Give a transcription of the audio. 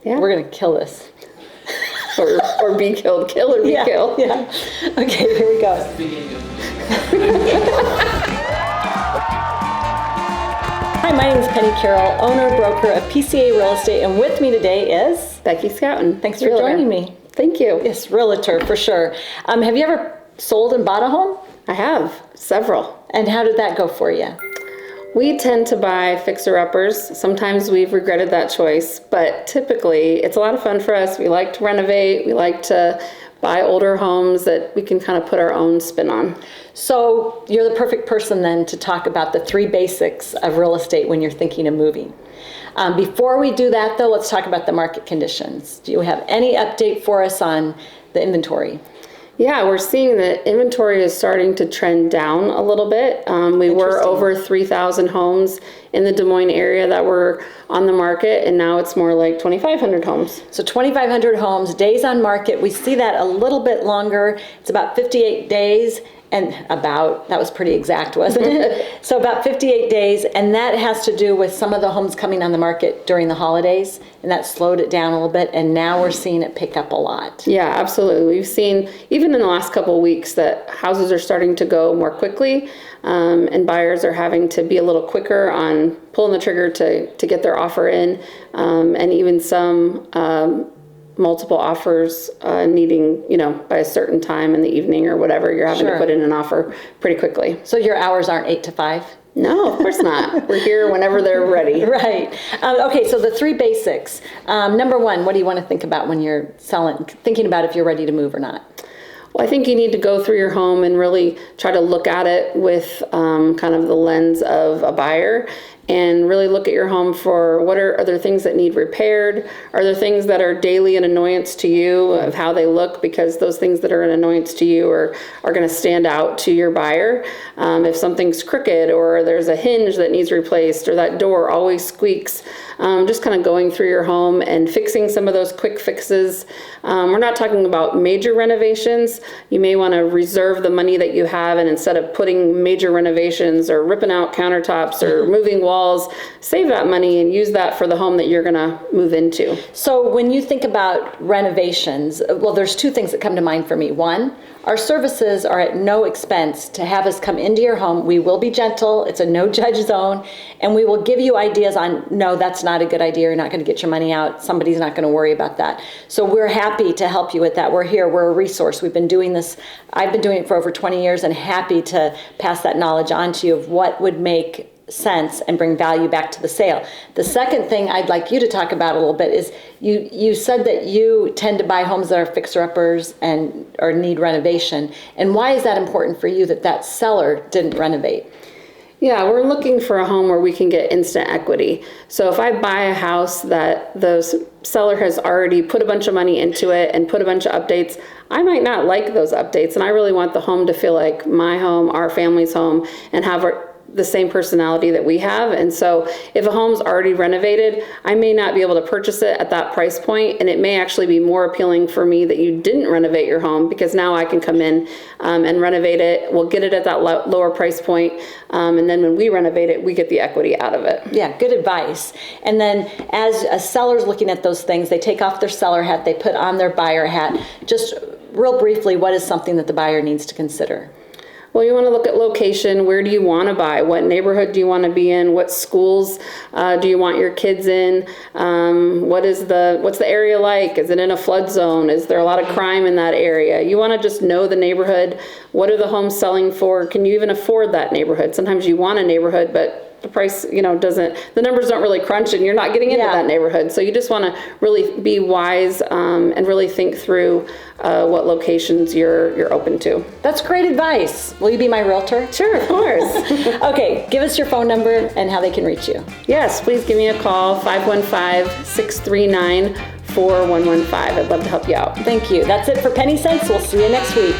Yeah. We're going to kill this. or be killed. Kill or be killed. Yeah. Okay, here we go. Hi, my name is Penny Carroll, owner, broker of PCA Real Estate, and with me today is Becki Scouten. Thanks for joining me. Thank you. Yes, realtor for sure. Have you ever sold and bought a home? I have several. And how did that go for you? We tend to buy fixer-uppers. Sometimes we've regretted that choice, but typically it's a lot of fun for us. We like to renovate. We like to buy older homes that we can kind of put our own spin on. So you're the perfect person then to talk about the 3 basics of real estate when you're thinking of moving. Before we do that though, let's talk about the market conditions. Do you have any update for us on the inventory? Yeah, we're seeing that inventory is starting to trend down a little bit. We were over 3,000 homes in the Des Moines area that were on the market, and now it's more like 2,500 homes. So 2,500 homes, days on market. We see that a little bit longer. It's about 58 days. And that was pretty exact, wasn't it? So about 58 days, and that has to do with some of the homes coming on the market during the holidays, and that slowed it down a little bit, and now we're seeing it pick up a lot. Yeah, absolutely. We've seen, even in the last couple of weeks, that houses are starting to go more quickly, and buyers are having to be a little quicker on pulling the trigger to get their offer in, and even some multiple offers needing, by a certain time in the evening or whatever, you're having to put in an offer pretty quickly. So your hours aren't 8 to 5? No, of course not. We're here whenever they're ready. Right. Okay, so the 3 basics. Number 1, what do you want to think about when you're thinking about if you're ready to move or not? Well, I think you need to go through your home and really try to look at it with kind of the lens of a buyer, and really look at your home for are there things that need repaired? Are there things that are daily an annoyance to you of how they look? Because those things that are an annoyance to you are going to stand out to your buyer. If something's crooked, or there's a hinge that needs replaced, or that door always squeaks, just kind of going through your home and fixing some of those quick fixes. We're not talking about major renovations. You may want to reserve the money that you have, and instead of putting major renovations or ripping out countertops or moving walls, save that money and use that for the home that you're going to move into. So when you think about renovations, well, there's 2 things that come to mind for me. 1, our services are at no expense to have us come into your home. We will be gentle. It's a no judge zone, and we will give you ideas on, no, that's not a good idea. You're not going to get your money out. Somebody's not going to worry about that. So we're happy to help you with that. We're here. We're a resource. We've been doing this. I've been doing it for over 20 years, and happy to pass that knowledge on to you of what would make sense and bring value back to the sale. The second thing I'd like you to talk about a little bit is you said that you tend to buy homes that are fixer-uppers or need renovation. And why is that important for you that seller didn't renovate? Yeah, we're looking for a home where we can get instant equity. So if I buy a house that the seller has already put a bunch of money into it and put a bunch of updates, I might not like those updates, and I really want the home to feel like my home, our family's home, and have the same personality that we have. And so if a home's already renovated, I may not be able to purchase it at that price point, and it may actually be more appealing for me that you didn't renovate your home, because now I can come in and renovate it. We'll get it at that lower price point, and then when we renovate it, we get the equity out of it. Yeah, good advice. And then as a seller's looking at those things, they take off their seller hat, they put on their buyer hat. Just real briefly, what is something that the buyer needs to consider? Well, you want to look at location. Where do you want to buy? What neighborhood do you want to be in? What schools do you want your kids in? What's the area like? Is it in a flood zone? Is there a lot of crime in that area? You want to just know the neighborhood. What are the homes selling for? Can you even afford that neighborhood? Sometimes you want a neighborhood, but the price, the numbers don't really crunch, and you're not getting into that neighborhood. So you just want to really be wise and really think through what locations you're open to. That's great advice. Will you be my realtor? Sure, of course. Okay, give us your phone number and how they can reach you. Yes, please give me a call, 515-639-4115. I'd love to help you out. Thank you. That's it for Penny Cents. We'll see you next week.